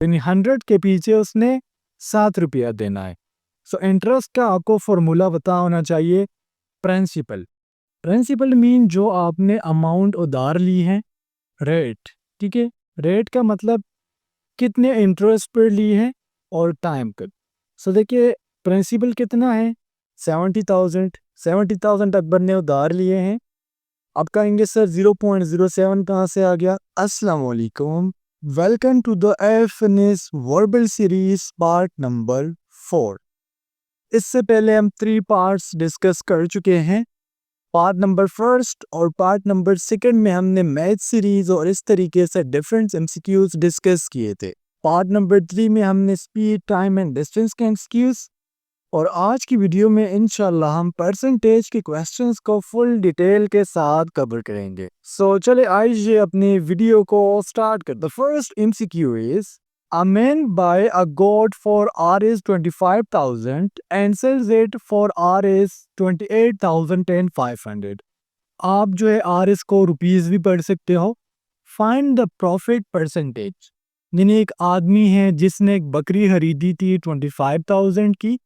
यानी 100 के पीछे उसने 7 रुपया देना है। सो इंटरेस्ट का आपको फॉर्मूला पता होना चाहिए। प्रिंसिपल प्रिंसिपल मीन जो आपने अमाउंट उधार ली है, रेट, ठीक है। रेट का मतलब कितने इंटरेस्ट पर ली है और टाइम पर। सो देखिए प्रिंसिपल कितना है, 70,000 अकबर ने उधार लिए हैं। आप कहेंगे सर 0.07 कहाँ से आ गया। अस्सलाम वालेकुम, welcome to the FNS verbal series part number 4। इससे पहले हम 3 पार्ट्स डिस्कस कर चुके हैं। पार्ट नंबर फर्स्ट और पार्ट नंबर सेकंड में हमने मैथ सीरीज और इस तरीके से डिफरेंट एमसीक्यूज डिस्कस किए थे। पार्ट नंबर 3 में हमने स्पीड, टाइम एंड डिस्टेंस के एमसीक्यूज, और आज की वीडियो में इंशाल्लाह हम परसेंटेज के क्वेश्चंस को फुल डिटेल के साथ कवर करेंगे। सो चले आइए अपनी वीडियो को स्टार्ट कर। The first MCQ is A man buy a goat for Rs 25,000 and sells it for Rs 28,500। आप जो है Rs को रुपीस भी पढ़ सकते हो। Find the profit percentage. यानी एक आदमी है जिसने एक बकरी खरीदी थी 25,000 की,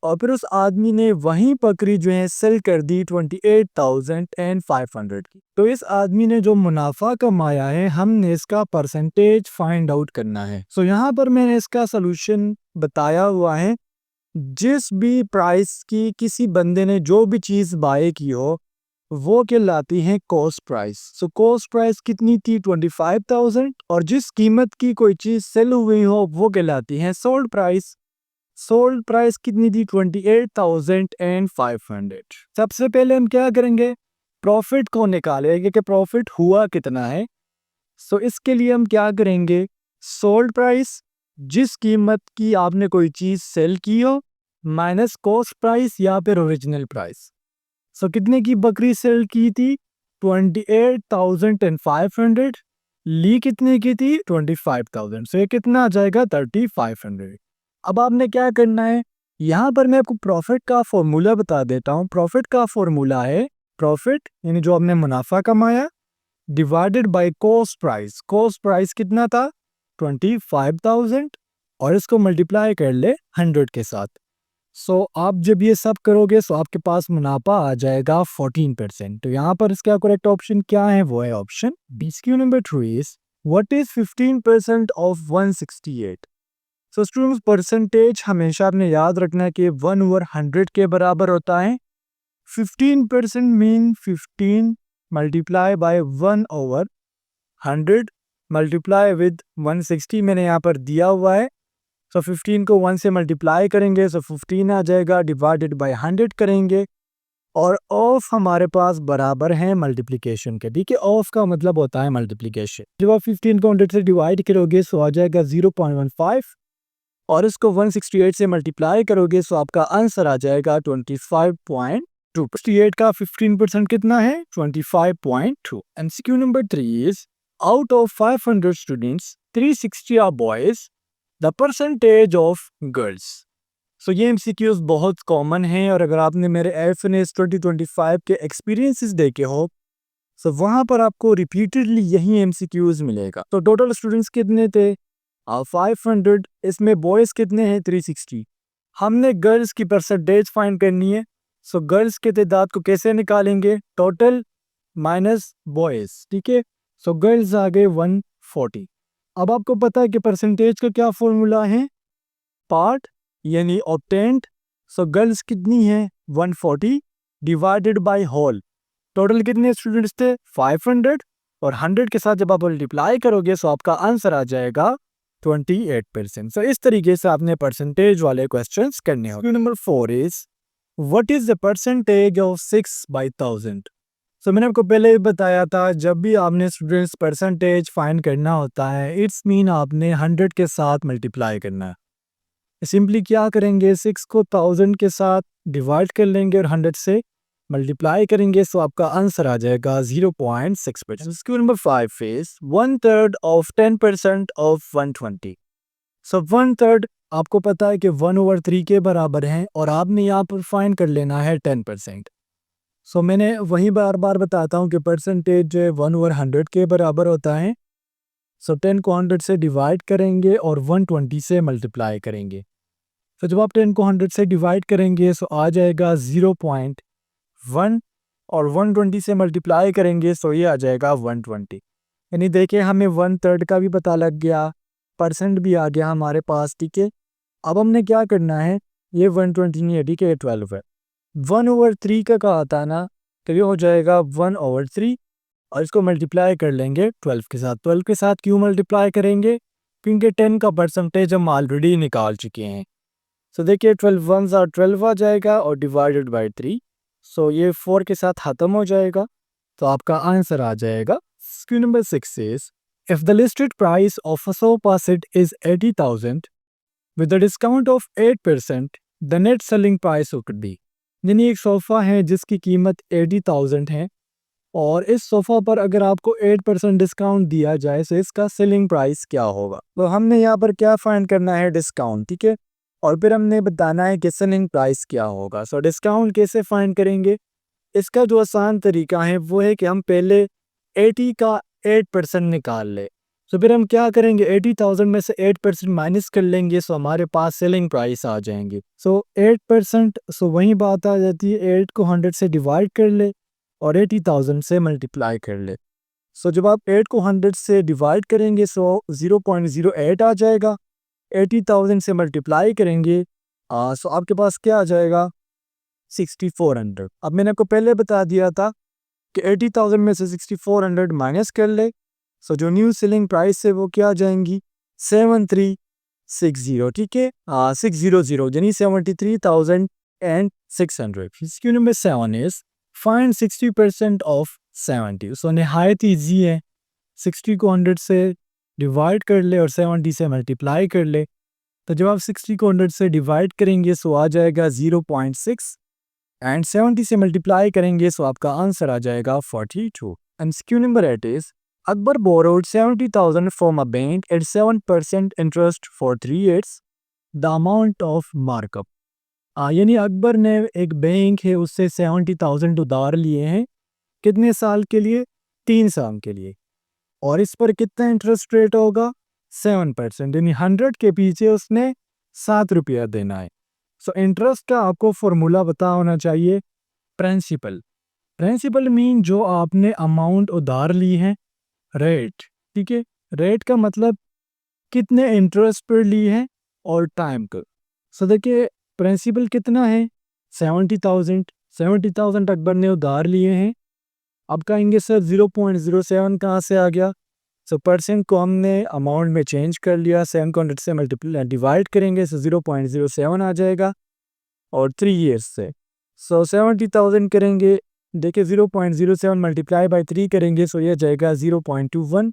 और फिर उस आदमी ने वही बकरी जो है सेल कर दी 28,500 की। तो इस आदमी ने जो मुनाफा कमाया है हमने इसका परसेंटेज फाइंड आउट करना है। सो यहाँ पर मैंने इसका सोल्यूशन बताया हुआ है। जिस भी प्राइस की किसी बंदे ने जो भी चीज़ बाय की हो वो कहलाती है cost price. So cost price कितनी थी 25,000, और जिस कीमत की कोई चीज़ सेल हुई हो वो कहलाती है सोल्ड प्राइस। सोल्ड प्राइस कितनी थी 28,500। सबसे पहले हम क्या करेंगे, प्रॉफिट को निकालेंगे कि प्रॉफिट हुआ कितना है। सो इसके लिए हम क्या करेंगे, सोल्ड प्राइस जिस कीमत की आपने कोई चीज़ सेल की हो माइनस कॉस्ट प्राइस या फिर ओरिजिनल प्राइस। सो कितने की बकरी सेल की थी 28,500, ली कितने की थी 25,000। सो ये कितना आ जाएगा 3,500। अब आपने क्या करना है, यहाँ पर मैं आपको प्रॉफिट का फॉर्मूला बता देता हूँ। प्रॉफिट का फॉर्मूला है प्रॉफिट यानी जो आपने मुनाफा कमाया divided by cost price. Cost price कितना था 25,000, और इसको मल्टीप्लाई कर ले 100 के साथ। सो आप जब ये सब करोगे तो आपके पास मुनाफा आ जाएगा 14%। तो यहाँ पर इसका करेक्ट ऑप्शन क्या है, वो है option B. Q number 3 is what is 15% of 168। So students percentage हमेशा आपने याद रखना है कि 1/100 के बराबर होता है। 15% mean 15 multiply by 1/100 multiply with 160 मैंने यहाँ पर दिया हुआ है। सो 15 को 1 से मल्टीप्लाई करेंगे सो 15 आ जाएगा, डिवाइडेड बाय 100 करेंगे, और ऑफ हमारे पास बराबर है मल्टीप्लिकेशन के। ठीक है, ऑफ का मतलब होता है मल्टीप्लिकेशन। जब आप 15 को 100 से डिवाइड करोगे सो आ जाएगा 0.15, और इसको 168 से मल्टीप्लाई करोगे सो आपका आंसर आ जाएगा 25.2। 68 का 15% कितना है 25.2। MCQ number 3 is out of 500 students 360 are boys, the percentage of girls. So ये एमसीक्यूज बहुत कॉमन हैं, और अगर आपने मेरे एफएनएस 2025 के एक्सपीरियंसेस देखे हो सो वहाँ पर आपको रिपीटेडली यही एमसीक्यूज मिलेगा। तो टोटल स्टूडेंट्स कितने थे 500, इसमें बॉयज़ कितने हैं 360। हमने गर्ल्स की परसेंटेज फाइंड करनी है। सो गर्ल्स के तादाद को कैसे निकालेंगे, टोटल माइनस बॉयज़। ठीक है, सो गर्ल्स आ गए 140। अब आपको पता है कि परसेंटेज का क्या फॉर्मूला है, पार्ट यानी ऑब्टेंड। सो गर्ल्स कितनी है 140 डिवाइडेड बाय होल। टोटल कितने स्टूडेंट्स थे 500, और 100 के साथ जब आप मल्टीप्लाई करोगे सो आपका आंसर आ जाएगा 28%। सो इस तरीके से आपने परसेंटेज वाले क्वेश्चंस करने होंगे। Number 4 is what is the percentage of 6/1000। सो मैंने आपको पहले ही बताया था जब भी आपने स्टूडेंट्स परसेंटेज फाइंड करना होता है इट्स मीन आपने 100 के साथ मल्टीप्लाई करना है। सिंपली क्या करेंगे 6 को 1000 के साथ डिवाइड कर लेंगे और 100 से मल्टीप्लाई करेंगे सो आपका आंसर आ जाएगा 0.6%। Question number 5 is 1/3 of 10% of 120। सो 1/3 आपको पता है कि 1/3 के बराबर है, और आपने यहाँ पर फाइंड कर लेना है 10%। सो मैंने वही बार बार बताता हूँ कि परसेंटेज जो है 1/100 के बराबर होता है। सो 10 को 100 से डिवाइड करेंगे और 120 से मल्टीप्लाई करेंगे। तो जब आप 10 को 100 से डिवाइड करेंगे सो आ जाएगा 0.1 और 120 से मल्टीप्लाई करेंगे सो ये आ जाएगा 120। यानी देखिए हमें 1/3 का भी पता लग गया, परसेंट भी आ गया हमारे पास, ठीक है। अब हमने क्या करना है, ये 120 नहीं है, ठीक है, ये 12 है। 1/3 का कहा था ना, तो ये हो जाएगा 1/3 और इसको मल्टीप्लाई कर लेंगे 12 के साथ। 12 के साथ क्यों मल्टीप्लाई करेंगे, क्योंकि 10 का परसेंटेज हम ऑलरेडी निकाल चुके हैं। सो देखिए 12 1s are 12 आ जाएगा और डिवाइडेड बाई 3, सो ये 4 के साथ ख़त्म हो जाएगा। तो आपका आंसर आ जाएगा। Question number 6 is if the listed price of a sofa set is 80,000 with a discount of 8%, the net selling price would be। यानी एक सोफ़ा है जिसकी कीमत 80,000 है और इस सोफ़ा पर अगर आपको 8% डिस्काउंट दिया जाए तो इसका सेलिंग प्राइस क्या होगा। तो हमने यहाँ पर क्या फाइंड करना है, डिस्काउंट, ठीक है, और फिर हमने बताना है कि सेलिंग प्राइस क्या होगा। सो डिस्काउंट कैसे फाइंड करेंगे, इसका जो आसान तरीका है वो है कि हम पहले 80 का 8% निकाल ले। तो फिर हम क्या करेंगे, 80,000 में से 8% माइनस कर लेंगे, सो हमारे पास सेलिंग प्राइस आ जाएंगे। सो 8%, सो वही बात आ जाती है, 8 को 100 से डिवाइड कर ले और 80,000 से मल्टीप्लाई कर ले। सो जब आप 8 को 100 से डिवाइड करेंगे सो 0.08 आ जाएगा। 80,000 से मल्टीप्लाई करेंगे सो आपके पास क्या आ जाएगा, 6400। अब मैंने आपको पहले बता दिया था कि 80,000 में से 6400 माइनस कर ले, सो जो न्यू सेलिंग प्राइस है वो क्या आ जाएंगी, 7360, ठीक है, 600 यानी 73,600। Question number 7 is find 60% of 70। सो नहायत ईजी है, 60 को 100 से डिवाइड कर ले और 70 से मल्टीप्लाई कर ले। तो जब आप 60 को 100 से डिवाइड करेंगे सो आ जाएगा 0.6 एंड 70 से मल्टीप्लाई करेंगे सो आपका आंसर आ जाएगा 42। And Q number 8 is Akbar borrowed 70,000 from a bank at 7% interest for 3 years, the amount of markup. यानी अकबर ने, एक बैंक है, उससे 70,000 उधार लिए हैं, कितने साल के लिए, 3 साल के लिए, और इस पर कितना इंटरेस्ट रेट होगा, 7%, यानी 100 के पीछे उसने 7 रुपया देना है। सो इंटरेस्ट का आपको फॉर्मूला पता होना चाहिए, प्रिंसिपल। प्रिंसिपल मीन जो आपने अमाउंट उधार ली है, रेट, ठीक है, रेट का मतलब कितने इंटरेस्ट पर ली है और टाइम का। सो देखिए प्रिंसिपल कितना है, 70,000 अकबर ने उधार लिए हैं। अब कहेंगे सर 0.07 कहाँ से आ गया, सो परसेंट को हमने अमाउंट में चेंज कर लिया, 7 को 100 से मल्टीप्लाई डिवाइड करेंगे सो 0.07 आ जाएगा और 3 years से। सो 70,000 करेंगे, देखिए 0.07 मल्टीप्लाई बाई 3 करेंगे सो ये जाएगा 0.21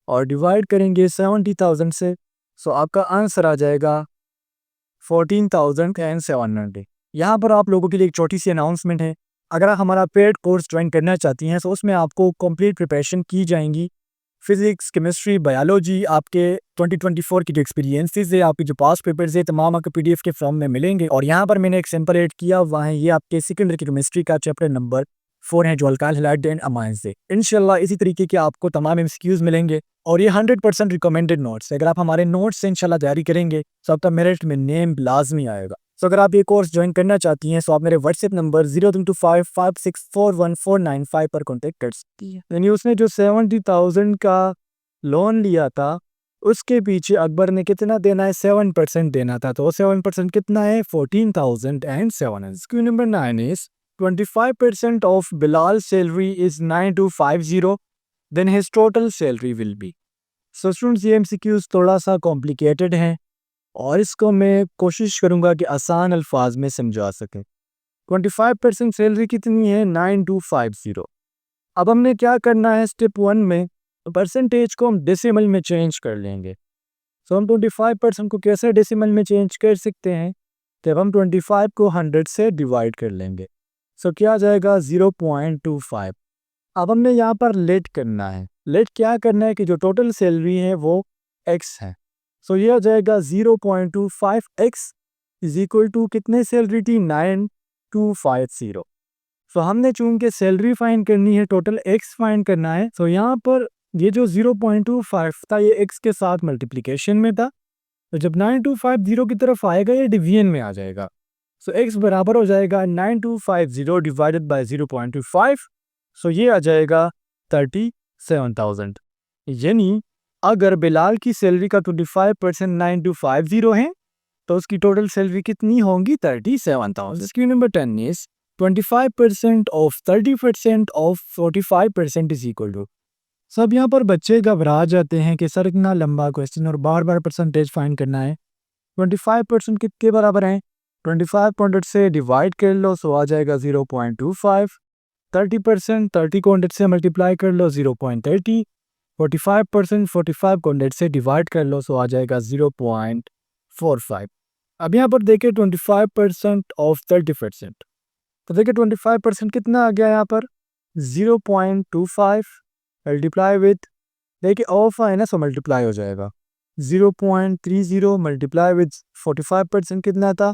और डिवाइड करेंगे 70,000 से, सो आपका आंसर आ जाएगा 14,700। यहाँ पर आप लोगों के लिए एक छोटी सी अनाउंसमेंट है, अगर आप हमारा पेड कोर्स ज्वाइन करना चाहती हैं तो उसमें आपको कंप्लीट प्रिपरेशन की जाएंगी, फिजिक्स, केमिस्ट्री, बायोलॉजी, आपके 2024 की जो एक्सपीरियंसेस है, आपके जो पास पेपर्स है, तमाम आपको पीडीएफ के फॉर्म में मिलेंगे। और यहाँ पर मैंने एक सैंपल ऐड किया हुआ है, ये आपके सेकेंडरी की केमिस्ट्री का चैप्टर नंबर 4 है, जो अल्काइल हैलाइड एंड अमाइंस से। इंशाल्लाह इसी तरीके के आपको तमाम एमसीक्यूज मिलेंगे और ये 100% रिकमेंडेड नोट्स है। अगर आप हमारे नोट्स से इंशाल्लाह तैयारी करेंगे तो आपका मेरिट में नेम लाजमी आएगा। तो अगर आप ये कोर्स ज्वाइन करना चाहती हैं तो आप मेरे व्हाट्सएप नंबर 0325564149 पर कॉन्टेक्ट कर सकती हैं। यानी उसने जो 70,000 का लोन लिया था उसके पीछे अकबर ने कितना देना है, 7% देना था, तो 7% कितना है, 14,007। Question number 9 is 25% of Bilal salary is 9250, then his total salary will be. So students ये एमसीक्यूज थोड़ा सा कॉम्प्लिकेटेड हैं और इसको मैं कोशिश करूंगा कि आसान अल्फाज में समझा सकें। 25% सैलरी कितनी है, 9250। अब हमने क्या करना है, स्टेप 1 में परसेंटेज को हम डेसिमल में चेंज कर लेंगे। सो हम 25% को कैसे डेसिमल में चेंज कर सकते हैं, तब हम 25 को 100 से डिवाइड कर लेंगे। सो क्या आ जाएगा, 0.25। अब हमने यहाँ पर लेट करना है, लेट क्या करना है कि जो टोटल सैलरी है वो x है। सो ये आ जाएगा 0.25x इज इक्वल टू कितने सैलरी थी, 9250। सो हमने चूंकि सैलरी फाइंड करनी है, टोटल x फाइंड करना है, तो यहाँ पर ये जो 0.25 था ये x के साथ मल्टीप्लिकेशन में था, तो जब 9250 की तरफ आएगा ये डिवीजन में आ जाएगा। सो x बराबर हो जाएगा 9250 डिवाइडेड बाय 0.25, सो ये आ जाएगा 37,000। यानी अगर बिलाल की सैलरी का 25% 9250 है तो उसकी टोटल सैलरी कितनी होंगी? 37,000। Question number 10 is 25% of 30% of 45% is equal to. सब यहाँ पर बच्चे घबरा जाते हैं कि सर इतना लंबा क्वेश्चन और बार बार परसेंटेज फाइंड करना है। 25% कितने बराबर है? 25 से डिवाइड कर लो सो आ जाएगा 0.25। 30% 30 को 100 से मल्टीप्लाई कर लो 0.30। 45% 45 को 100 से डिवाइड कर लो सो आ जाएगा 0.45। अब यहाँ पर देखिए 25% ऑफ 30%, तो देखिए 25% कितना आ गया यहाँ पर? 0.25 मल्टीप्लाई विथ, देखिए ऑफ है ना सो मल्टीप्लाई हो जाएगा 0.30 मल्टीप्लाई विथ 45% कितना था?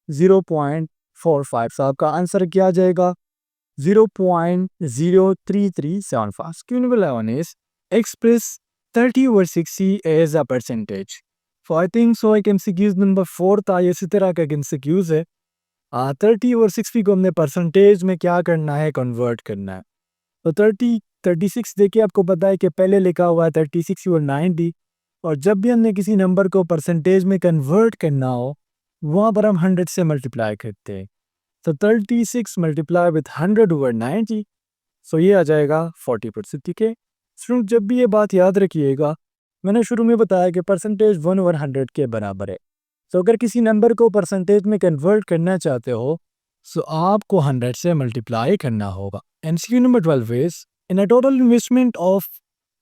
0.45। सो आपका आंसर क्या आ जाएगा? 0.03375. Q number 11 is express 30 over 60 as a percentage. So I think so एक MCQs नंबर 4 था, ये इसी तरह का एक MCQs है। 30 और 60 को हमने परसेंटेज में क्या करना है? कन्वर्ट करना है। तो 30 36 देखिए आपको पता है कि पहले लिखा हुआ है 36 और 90, और जब भी हमने किसी नंबर को परसेंटेज में कन्वर्ट करना हो वहाँ पर हम 100 से मल्टीप्लाई करते हैं। तो 36 मल्टीप्लाई विथ 100 ओवर 90, सो ये आ जाएगा 40%। ठीक है स्टूडेंट, जब भी ये बात याद रखिएगा, मैंने शुरू में बताया कि परसेंटेज 1 ओवर 100 के बराबर है। तो अगर किसी नंबर को परसेंटेज में कन्वर्ट करना चाहते हो सो आपको 100 से मल्टीप्लाई करना होगा। MCQ number 12 is in a total investment of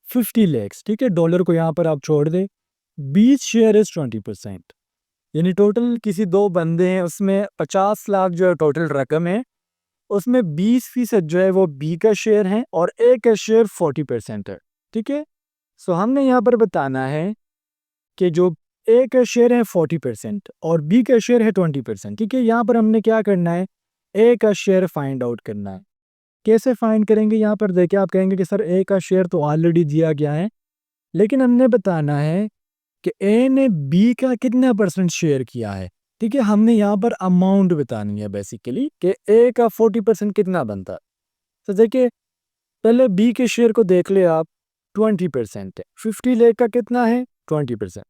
50 lakhs, ठीक है, डॉलर को यहाँ पर आप छोड़ दें, 20 शेयर इज 20%। यानी टोटल किसी दो बंदे हैं, उसमें 50 लाख जो है टोटल रकम है, उसमें 20% जो है वो बी का शेयर है और ए का शेयर 40% है। ठीक है, सो हमने यहाँ पर बताना है कि जो ए का शेयर है 40% और बी का शेयर है 20%। ठीक है, यहाँ पर हमने क्या करना है? ए का शेयर फाइंड आउट करना है। कैसे फाइंड करेंगे? यहाँ पर देखिए, आप कहेंगे कि सर ए का शेयर तो ऑलरेडी दिया गया है, लेकिन हमने बताना है कि ए ने बी का कितना परसेंट शेयर किया है। ठीक है, हमने यहाँ पर अमाउंट बतानी है बेसिकली कि ए का 40% कितना बनता है। तो देखिए पहले बी के शेयर को देख ले आप, 20% है। 50 लाख का कितना है? 20%।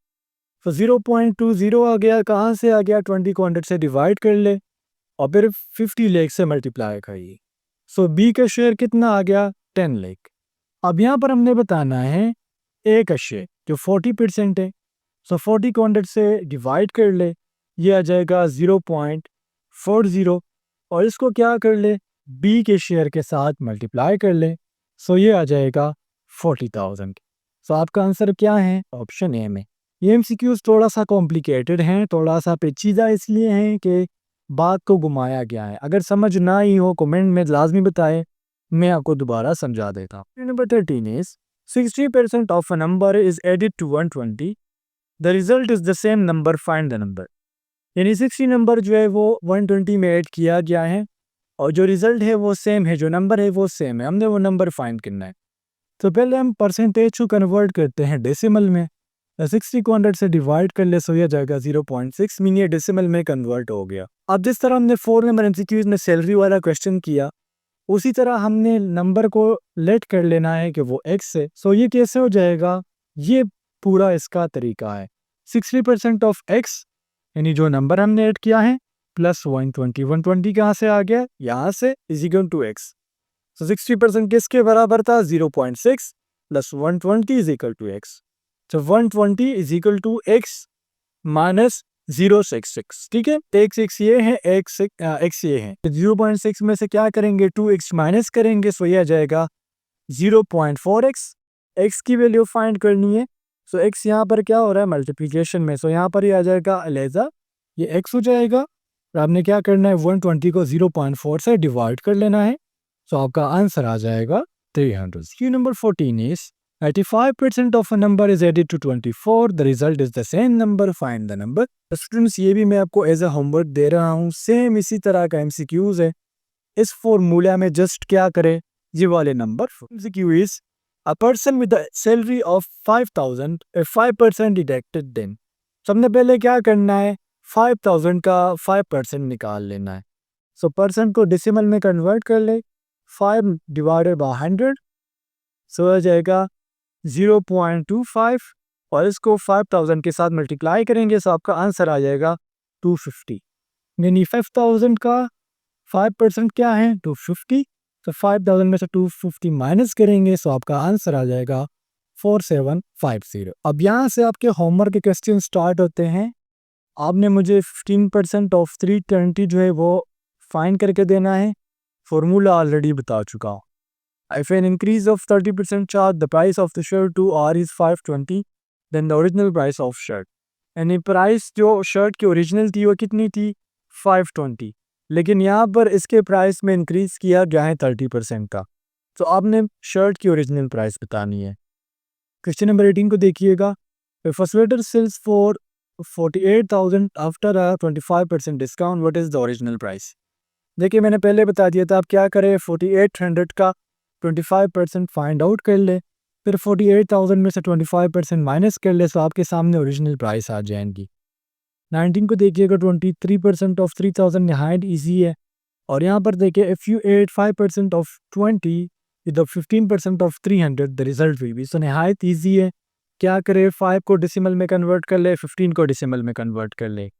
तो 0.20 आ गया, कहाँ से आ गया? 20 को 100 से डिवाइड कर ले और फिर 50 लाख से मल्टीप्लाई करिए। सो बी का शेयर कितना आ गया? 10 लाख। अब यहाँ पर हमने बताना है ए का शेयर जो 40% है, सो 40 को 100 से डिवाइड कर ले, ये आ जाएगा 0.40 और इसको क्या कर ले? बी के शेयर के साथ मल्टीप्लाई कर ले, सो ये आ जाएगा 40,000। सो आपका आंसर क्या है? ऑप्शन ए में। ये एमसीक्यूज थोड़ा सा कॉम्प्लिकेटेड हैं, थोड़ा सा पेचीदा इसलिए हैं कि बात को घुमाया गया है। अगर समझ ना ही हो कमेंट में लाजमी बताएं, मैं आपको दोबारा समझा देता हूँ। Number 13 is 60% of a number is added to 120, the result is the same number, find the number. यानी 60 नंबर जो है वो 120 में ऐड किया गया है और जो रिजल्ट है वो सेम है, जो नंबर है वो सेम है, हमने वो नंबर फाइंड करना है। तो पहले हम परसेंटेज को कन्वर्ट करते हैं डेसिमल में। 60 को 100 से डिवाइड कर ले, सो ये जाएगा 0.6, मीन ये डेसिमल में कन्वर्ट हो गया। अब जिस तरह हमने 4 नंबर एमसीक्यूज में सैलरी वाला क्वेश्चन किया, उसी तरह हमने नंबर को लेट कर लेना है कि वो x है। सो ये कैसे हो जाएगा? ये पूरा इसका तरीका है। 60% ऑफ x यानी जो नंबर हमने ऐड किया है प्लस 120, 120 कहाँ से आ गया? यहाँ से, is equal to x। So 60% किसके बराबर था? 0.6 plus 120 is equal to x। तो 120 is equal to x minus 0.66। ठीक है, x ये है, x ये है। 0.6 में से क्या करेंगे? 2x माइनस करेंगे, सो ये आ जाएगा 0.4x। x की वैल्यू फाइंड करनी है, सो x यहाँ पर क्या हो रहा है? मल्टीप्लिकेशन में, सो यहाँ पर ये आ जाएगा अलहदा, ये x हो जाएगा। और आपने क्या करना है? 120 को 0.4 से डिवाइड कर लेना है, सो आपका आंसर आ जाएगा 300। Q number 14 is 85% of a number is added to 24, the result is the same number, find the number. Students, ये भी मैं आपको एज अ होमवर्क दे रहा हूँ, सेम इसी तरह का एमसीक्यूज है। इस फॉर्मूला में जस्ट क्या करें? ये वाले number. MCQ is A person with a salary of 5,000 if 5% deducted then. सबने पहले क्या करना है, 5,000 का 5% निकाल लेना है. सो परसेंट को डेसिमल में कन्वर्ट कर ले, 5 डिवाइडेड बाय 100, सो आ जाएगा 0.25 और इसको 5,000 के साथ मल्टीप्लाई करेंगे सो आपका आंसर आ जाएगा 250. यानी 5,000 का 5% क्या है, 250. तो 5,000 में से 250 माइनस करेंगे सो आपका आंसर आ जाएगा 4750. अब यहाँ से आपके होमवर्क के क्वेश्चन स्टार्ट होते हैं. आपने मुझे 15% ऑफ 320 जो है वो फाइंड करके देना है. फॉर्मूला ऑलरेडी बता चुका हूँ. If an increase of 30% charge, the price of the shirt to R is 520, then the original price of shirt. यानी प्राइस जो शर्ट की ओरिजिनल थी वो कितनी थी, 520. लेकिन यहाँ पर इसके प्राइस में इंक्रीज किया गया है 30% का. तो आपने शर्ट की ओरिजिनल प्राइस बतानी है. क्वेश्चन नंबर 18 को देखिएगा. If a sweater sells for 48,000 after a 25% discount, what is the original price? देखिए मैंने पहले बता दिया था, आप क्या करें, 4800 का 25% फाइंड आउट कर ले, फिर 48,000 में से 25% माइनस कर ले, तो आपके सामने ओरिजिनल प्राइस आ जाएंगी. 19 को देखिएगा. 23% ऑफ 3,000 नहायत ईजी है. और यहाँ पर देखिए, if you add 5% of 20 with 15% of 300 the result will be. So नहायत ईजी है. क्या करे, 5 को डेसिमल में कन्वर्ट कर ले, 15 को डेसिमल में कन्वर्ट कर ले.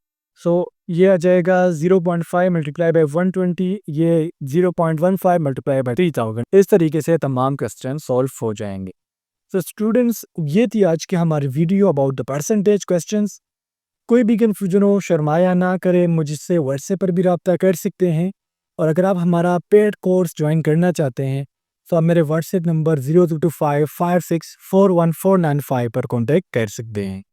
सो ये आ जाएगा 0.5 मल्टीप्लाई बाई 120, ये 0.15 मल्टीप्लाई बाई 3000. इस तरीके से तमाम क्वेश्चन सॉल्व हो जाएंगे. तो स्टूडेंट्स, ये थी आज की हमारी video about the percentage questions. कोई भी कन्फ्यूजन हो, शर्माया ना करें, मुझसे व्हाट्सएप पर भी रब्ता कर सकते हैं. और अगर आप हमारा पेड कोर्स ज्वाइन करना चाहते हैं तो आप मेरे व्हाट्सएप नंबर 022556419495 पर कॉन्टैक्ट कर सकते हैं.